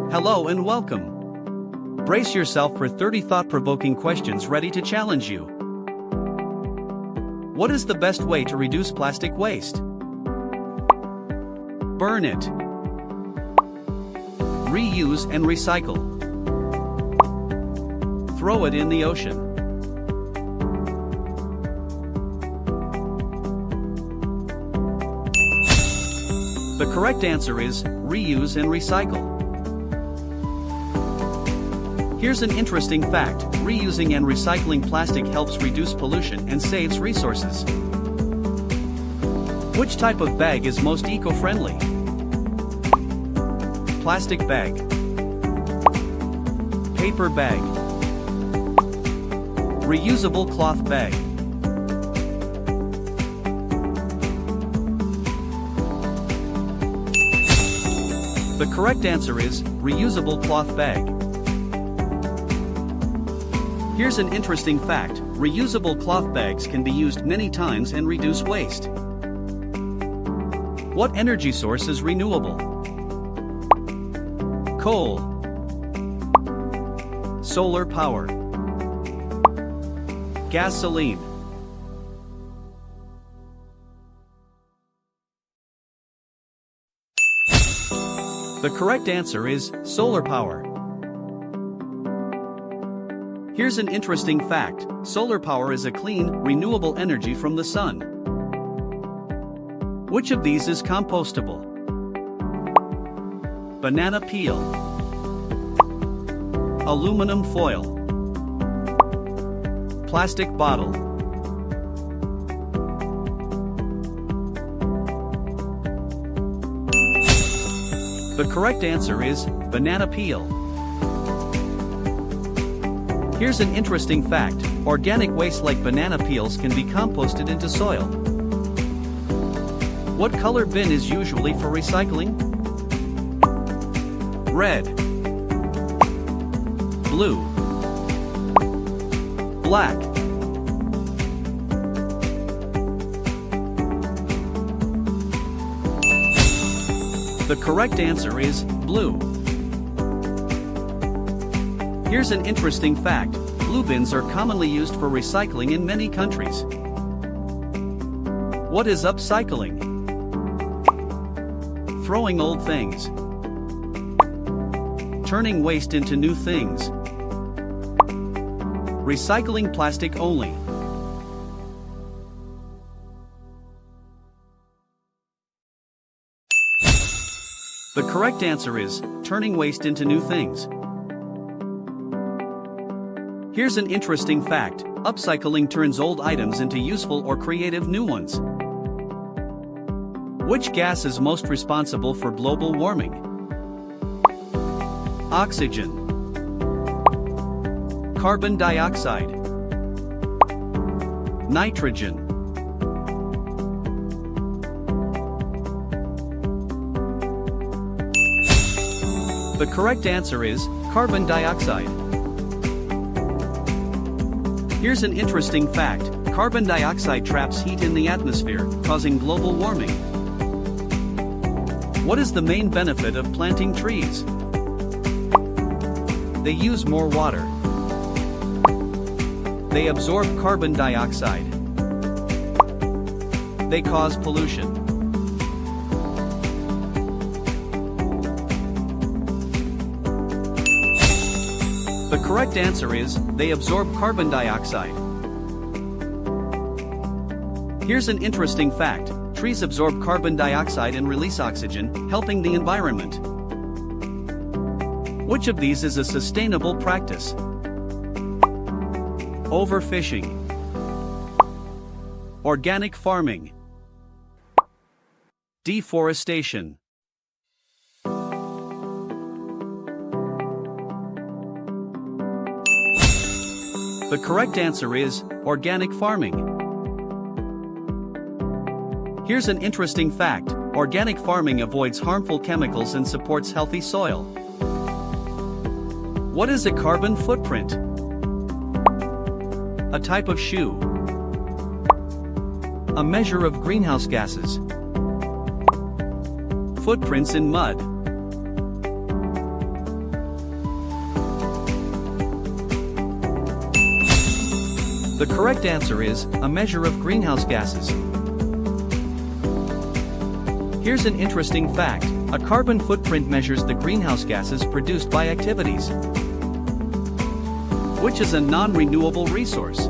Hello and welcome. Brace yourself for 30 thought-provoking questions ready to challenge you. What is the best way to reduce plastic waste? Burn it. Reuse and recycle. Throw it in the ocean. The correct answer is reuse and recycle. Here's an interesting fact: reusing and recycling plastic helps reduce pollution and saves resources. Which type of bag is most eco-friendly? Plastic bag, paper bag, reusable cloth bag. The correct answer is reusable cloth bag. Here's an interesting fact: reusable cloth bags can be used many times and reduce waste. What energy source is renewable? Coal, solar power, gasoline. The correct answer is solar power. Here's an interesting fact: solar power is a clean, renewable energy from the sun. Which of these is compostable? Banana peel, aluminum foil, plastic bottle. The correct answer is banana peel. Here's an interesting fact: organic waste like banana peels can be composted into soil. What color bin is usually for recycling? Red, blue, black. The correct answer is blue. Here's an interesting fact: blue bins are commonly used for recycling in many countries. What is upcycling? Throwing old things, turning waste into new things, recycling plastic only. The correct answer is turning waste into new things. Here's an interesting fact: upcycling turns old items into useful or creative new ones. Which gas is most responsible for global warming? Oxygen, carbon dioxide, nitrogen. The correct answer is carbon dioxide. Here's an interesting fact: carbon dioxide traps heat in the atmosphere, causing global warming. What is the main benefit of planting trees? They use more water. They absorb carbon dioxide. They cause pollution. The correct answer is they absorb carbon dioxide. Here's an interesting fact: trees absorb carbon dioxide and release oxygen, helping the environment. Which of these is a sustainable practice? Overfishing, organic farming, deforestation. The correct answer is organic farming. Here's an interesting fact: organic farming avoids harmful chemicals and supports healthy soil. What is a carbon footprint? A type of shoe. A measure of greenhouse gases. Footprints in mud. The correct answer is a measure of greenhouse gases. Here's an interesting fact: a carbon footprint measures the greenhouse gases produced by activities. Which is a non-renewable resource?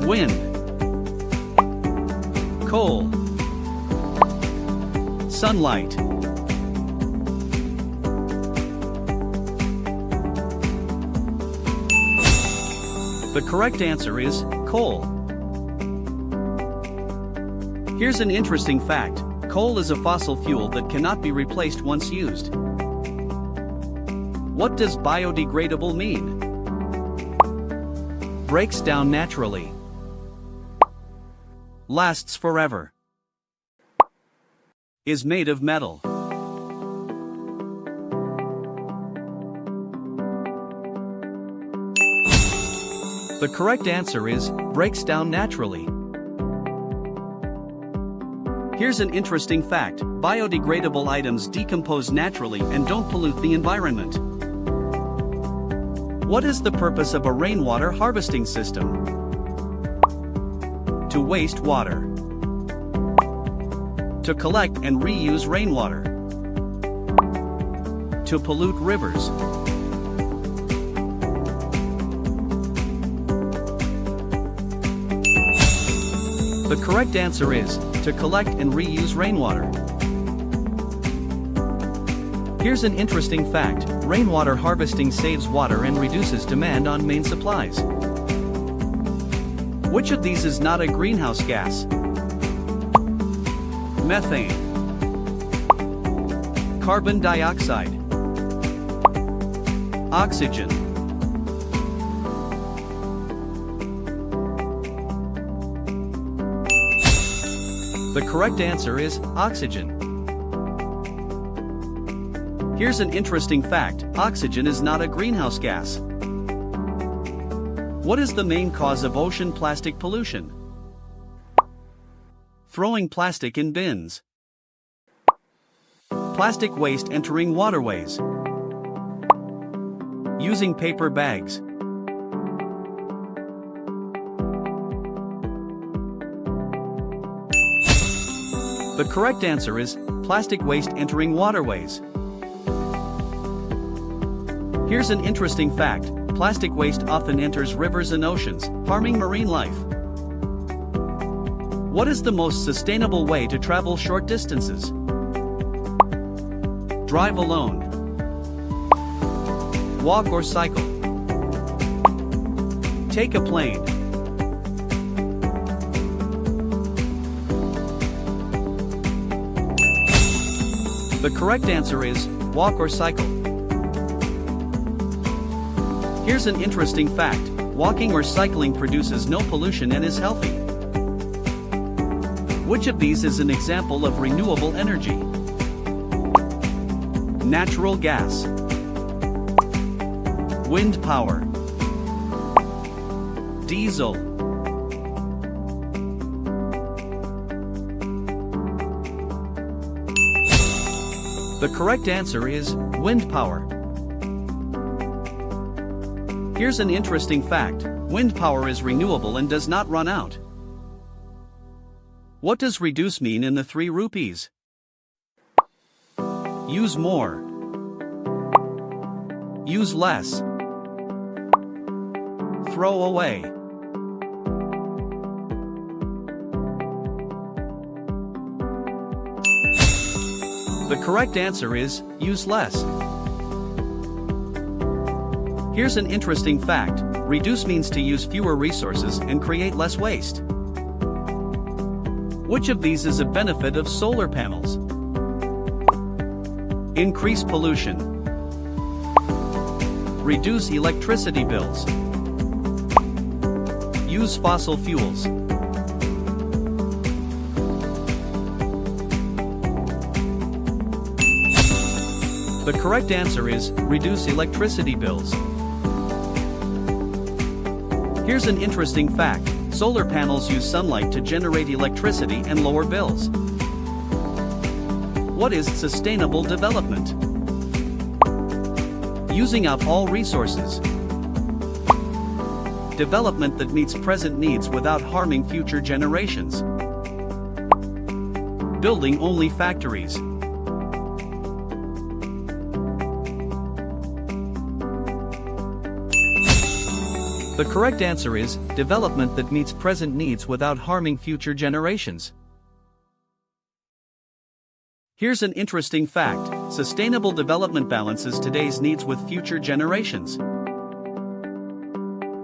Wind, coal, sunlight. The correct answer is coal. Here's an interesting fact: coal is a fossil fuel that cannot be replaced once used. What does biodegradable mean? Breaks down naturally. Lasts forever. Is made of metal. The correct answer is breaks down naturally. Here's an interesting fact: biodegradable items decompose naturally and don't pollute the environment. What is the purpose of a rainwater harvesting system? To waste water. To collect and reuse rainwater. To pollute rivers. The correct answer is to collect and reuse rainwater. Here's an interesting fact: rainwater harvesting saves water and reduces demand on main supplies. Which of these is not a greenhouse gas? Methane, carbon dioxide, oxygen. The correct answer is oxygen. Here's an interesting fact: oxygen is not a greenhouse gas. What is the main cause of ocean plastic pollution? Throwing plastic in bins. Plastic waste entering waterways. Using paper bags. The correct answer is plastic waste entering waterways. Here's an interesting fact: plastic waste often enters rivers and oceans, harming marine life. What is the most sustainable way to travel short distances? Drive alone. Walk or cycle. Take a plane. The correct answer is walk or cycle. Here's an interesting fact: walking or cycling produces no pollution and is healthy. Which of these is an example of renewable energy? Natural gas, wind power, diesel. The correct answer is wind power. Here's an interesting fact: wind power is renewable and does not run out. What does reduce mean in the 3 rupees? Use more. Use less. Throw away. The correct answer is use less. Here's an interesting fact: reduce means to use fewer resources and create less waste. Which of these is a benefit of solar panels? Increase pollution. Reduce electricity bills. Use fossil fuels. The correct answer is reduce electricity bills. Here's an interesting fact: solar panels use sunlight to generate electricity and lower bills. What is sustainable development? Using up all resources. Development that meets present needs without harming future generations. Building only factories. The correct answer is development that meets present needs without harming future generations. Here's an interesting fact: sustainable development balances today's needs with future generations.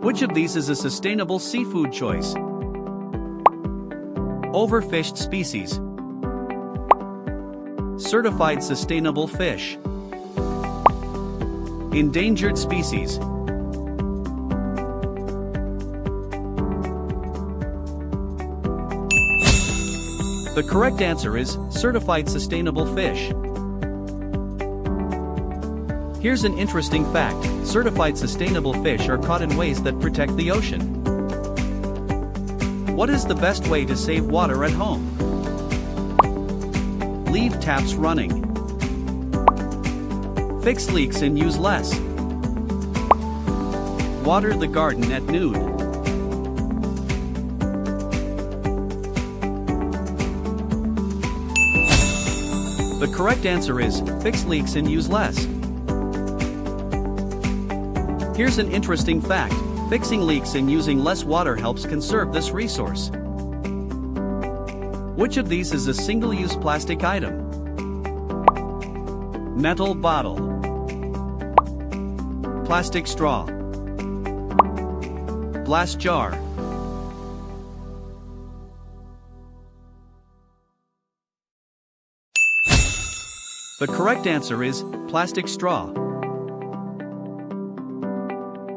Which of these is a sustainable seafood choice? Overfished species. Certified sustainable fish. Endangered species. The correct answer is certified sustainable fish. Here's an interesting fact: certified sustainable fish are caught in ways that protect the ocean. What is the best way to save water at home? Leave taps running. Fix leaks and use less. Water the garden at noon. The correct answer is fix leaks and use less. Here's an interesting fact: fixing leaks and using less water helps conserve this resource. Which of these is a single-use plastic item? Metal bottle. Plastic straw. Glass jar. The correct answer is plastic straw.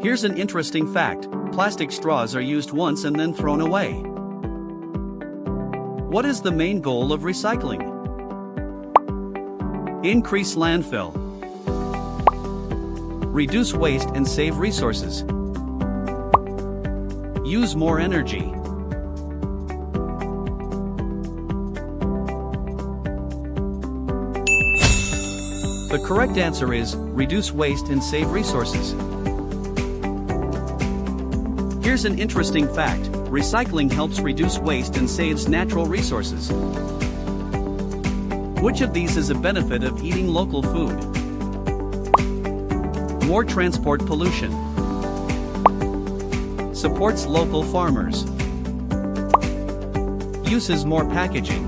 Here's an interesting fact: plastic straws are used once and then thrown away. What is the main goal of recycling? Increase landfill. Reduce waste and save resources. Use more energy. The correct answer is reduce waste and save resources. Here's an interesting fact: recycling helps reduce waste and saves natural resources. Which of these is a benefit of eating local food? More transport pollution. Supports local farmers. Uses more packaging.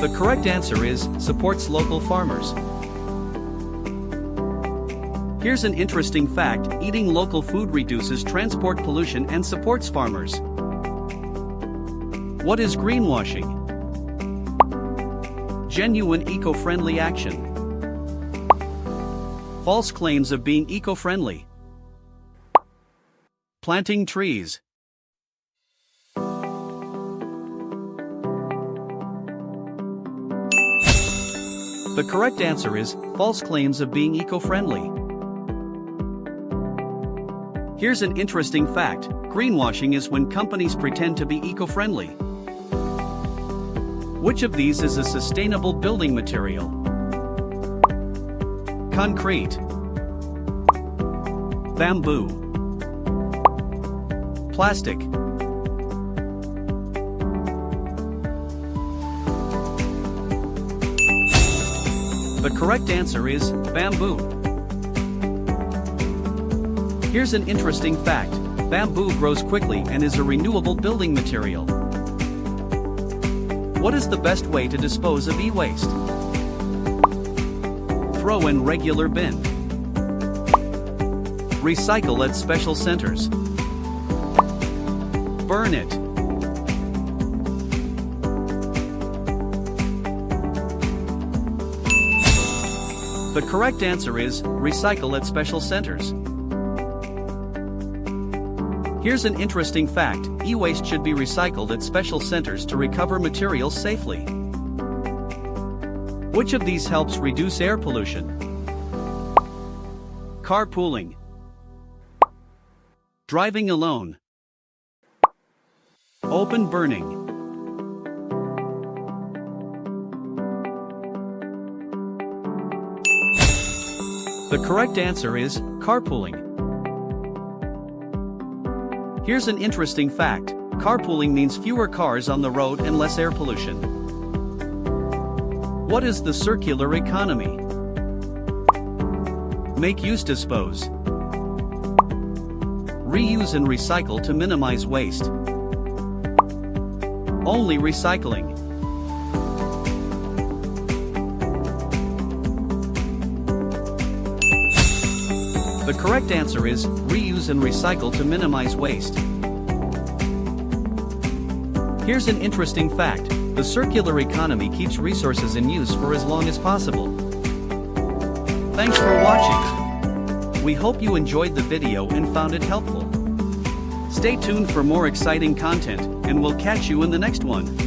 The correct answer is supports local farmers. Here's an interesting fact: eating local food reduces transport pollution and supports farmers. What is greenwashing? Genuine eco-friendly action. False claims of being eco-friendly. Planting trees. The correct answer is false claims of being eco-friendly. Here's an interesting fact: greenwashing is when companies pretend to be eco-friendly. Which of these is a sustainable building material? Concrete. Bamboo. Plastic. The correct answer is bamboo. Here's an interesting fact: bamboo grows quickly and is a renewable building material. What is the best way to dispose of e-waste? Throw in regular bin. Recycle at special centers. Burn it. The correct answer is recycle at special centers. Here's an interesting fact: e-waste should be recycled at special centers to recover materials safely. Which of these helps reduce air pollution? Carpooling. Driving alone. Open burning. The correct answer is carpooling. Here's an interesting fact. Carpooling means fewer cars on the road and less air pollution. What is the circular economy? Make use, dispose. Reuse and recycle to minimize waste. Only recycling. The correct answer is reuse and recycle to minimize waste. Here's an interesting fact. The circular economy keeps resources in use for as long as possible. Thanks for watching. We hope you enjoyed the video and found it helpful. Stay tuned for more exciting content, and we'll catch you in the next one.